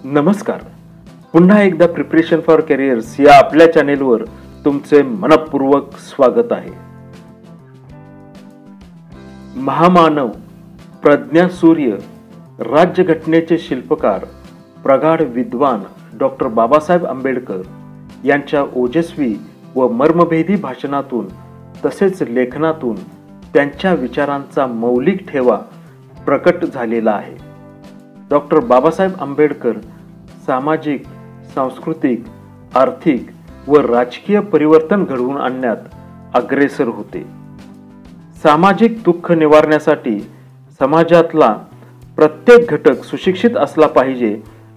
नमस्कार. पुन्हा एकदा प्रिपरेशन फॉर करिअर्स या आपल्या चॅनेलवर तुमचे मनपूर्वक स्वागत आहे. महामानव, प्रज्ञासूर्य, राज्यघटनेचे शिल्पकार, प्रगाढ विद्वान डॉक्टर बाबासाहेब आंबेडकर यांच्या ओजस्वी व मर्मभेदी भाषणातून तसेच लेखनातून त्यांच्या विचारांचा मौलिक ठेवा प्रकट झालेला आहे. डॉक्टर बाबासाहेब आंबेडकर सामाजिक, सांस्कृतिक, आर्थिक व राजकीय परिवर्तन घडवून आणण्यात अग्रेसर होते. सामाजिक दुःख निवारण्यासाठी समाजातला प्रत्येक घटक सुशिक्षित असला पाहिजे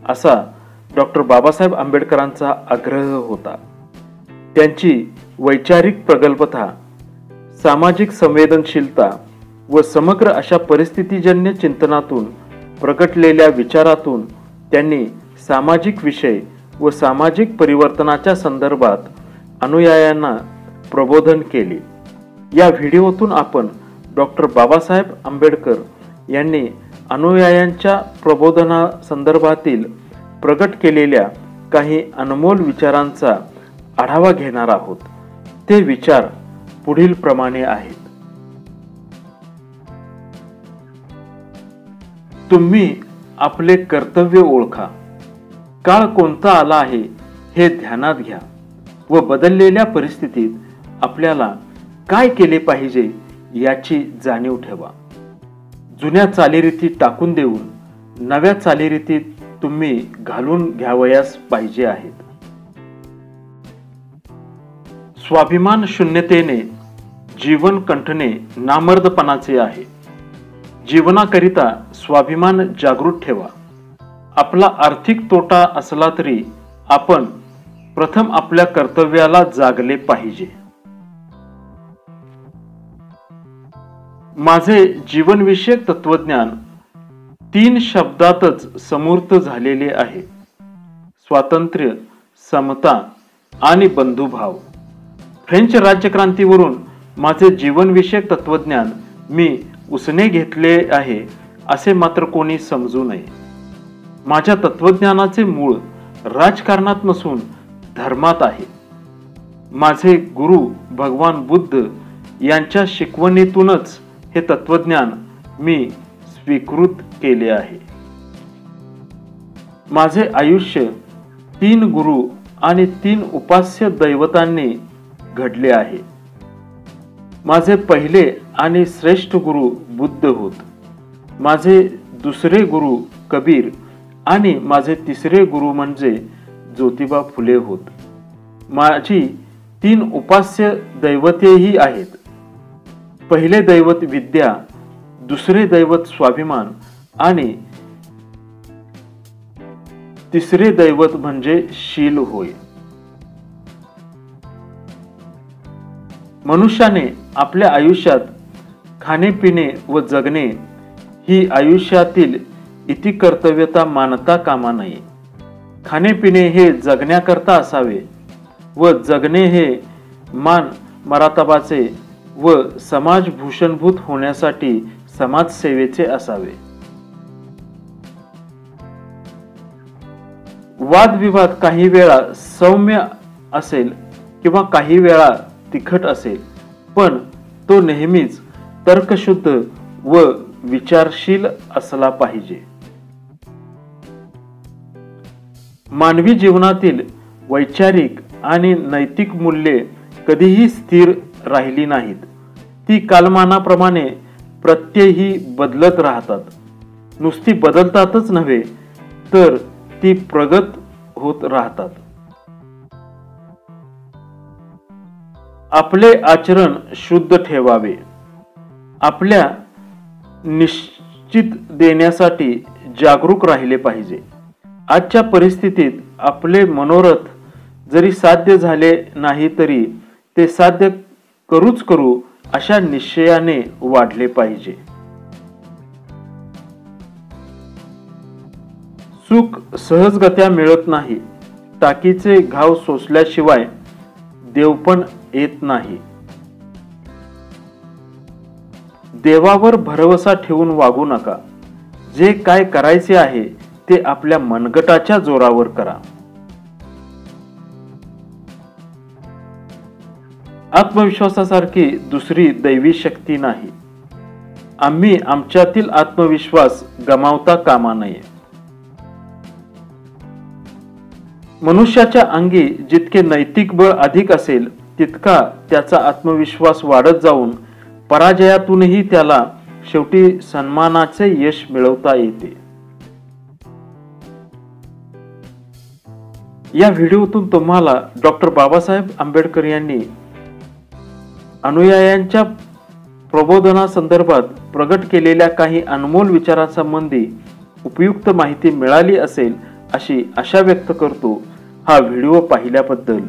असा डॉक्टर बाबासाहेब आंबेडकरांचा आग्रह होता. त्यांची वैचारिक प्रगल्भता, सामाजिक संवेदनशीलता व समग्र अशा परिस्थितीजन्य चिंतनातून प्रगटलेल्या विचारातून त्यांनी सामाजिक विषय व सामाजिक परिवर्तनाच्या संदर्भात अनुयायांना प्रबोधन केले. या व्हिडिओतून आपण डॉक्टर बाबासाहेब आंबेडकर यांनी अनुयायांच्या प्रबोधनासंदर्भातील प्रगट केलेल्या काही अनमोल विचारांचा आढावा घेणार आहोत. ते विचार पुढील प्रमाणे आहेत. तुम्ही आपले कर्तव्य ओळखा. काळ कोणता आला आहे हे ध्यानात घ्या व बदललेल्या परिस्थितीत आपल्याला काय केले पाहिजे याची जाणीव ठेवा. जुन्या चालीरीती टाकून देऊन नव्या चालीरीतीत तुम्ही घालून घ्यावयास पाहिजे आहेत. स्वाभिमान शून्यतेने जीवन कंठणे नामर्दपणाचे आहे. जीवनाकरिता स्वाभिमान जागृत ठेवा. आपला आर्थिक तोटा असला तरी आपण प्रथम आपल्या कर्तव्याला जागले पाहिजे. माझे जीवनविषयक तत्वज्ञान 3 शब्दातच समूर्त झालेले आहे: स्वातंत्र्य, समता आणि बंधुभाव. फ्रेंच राज्यक्रांतीवरून माझे जीवनविषयक तत्वज्ञान मी उसने घेतले आहे असे मात्र कोणी समजू नये. माझ्या तत्वज्ञानाचे मूळ राजकारणात नसून धर्मात आहे. माझे गुरु भगवान बुद्ध यांच्या शिकवणीतूनच हे तत्वज्ञान मी स्वीकृत केले आहे. माझे आयुष्य 3 गुरु आणि 3 उपास्य दैवतांनी घडले आहे. माझे पहिले आणि श्रेष्ठ गुरु बुद्ध होत. माझे दुसरे गुरु कबीर आणि माझे तिसरे गुरु म्हणजे ज्योतिबा फुले होत. माझी 3 उपास्य दैवतेही आहेत. पहिले दैवत विद्या, दुसरे दैवत स्वाभिमान आणि तिसरे दैवत म्हणजे शील होय. मनुष्याने आपल्या आयुष्यात खाणे, पिणे व जगणे ही आयुष्यातील इति कर्तव्यता मानता कामा नये. खाणे पिणे हे जगण्याकरता असावे व जगणे हे मान मरातबाचे व समाजभूषणभूत होण्यासाठी समाजसेवेचे असावे. वादविवाद काही वेळा सौम्य असेल किंवा काही वेळा तिखट असेल, पण तो नेहमीच तर्कशुद्ध व विचारशील असला पाहिजे. मानवी जीवनातील वैचारिक आणि नैतिक मूल्ये कधीही स्थिर राहिली नाहीत. ती कालमानाप्रमाणे प्रत्येही बदलत राहतात. नुसती बदलतातच नव्हे तर ती प्रगत होत राहतात. आपले आचरण शुद्ध ठेवावे. आपल्या निश्चित देण्यासाठी जागरूक राहिले पाहिजे. आजच्या परिस्थितीत आपले मनोरथ जरी साध्य झाले नाही तरी ते साध्य करूच करू अशा निश्चयाने वाढले पाहिजे. सुख सहजगत्या मिळत नाही. टाकीचे घाव सोसल्याशिवाय देवपण येत नाही. देवावर भरवसा ठेवून वागू नका. जे काय करायचे आहे ते आपल्या मनगटाच्या जोरावर करा. आत्मविश्वासासारखी दुसरी दैवी शक्ती नाही. आम्ही आमच्यातील आत्मविश्वास गमावता कामा नये. मनुष्याच्या अंगी जितके नैतिक बळ अधिक असेल तितका त्याचा आत्मविश्वास वाढत जाऊन पराजयातूनही त्याला शेवटी सन्मानाचे यश मिळवता येते. या व्हिडिओतून तुम्हाला डॉक्टर बाबासाहेब आंबेडकर यांनी अनुयायांच्या प्रबोधनासंदर्भात प्रगट केलेल्या काही अनमोल विचारांसंबंधी उपयुक्त माहिती मिळाली असेल अशी आशा व्यक्त करतो. हा व्हिडिओ पाहिल्याबद्दल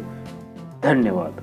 धन्यवाद.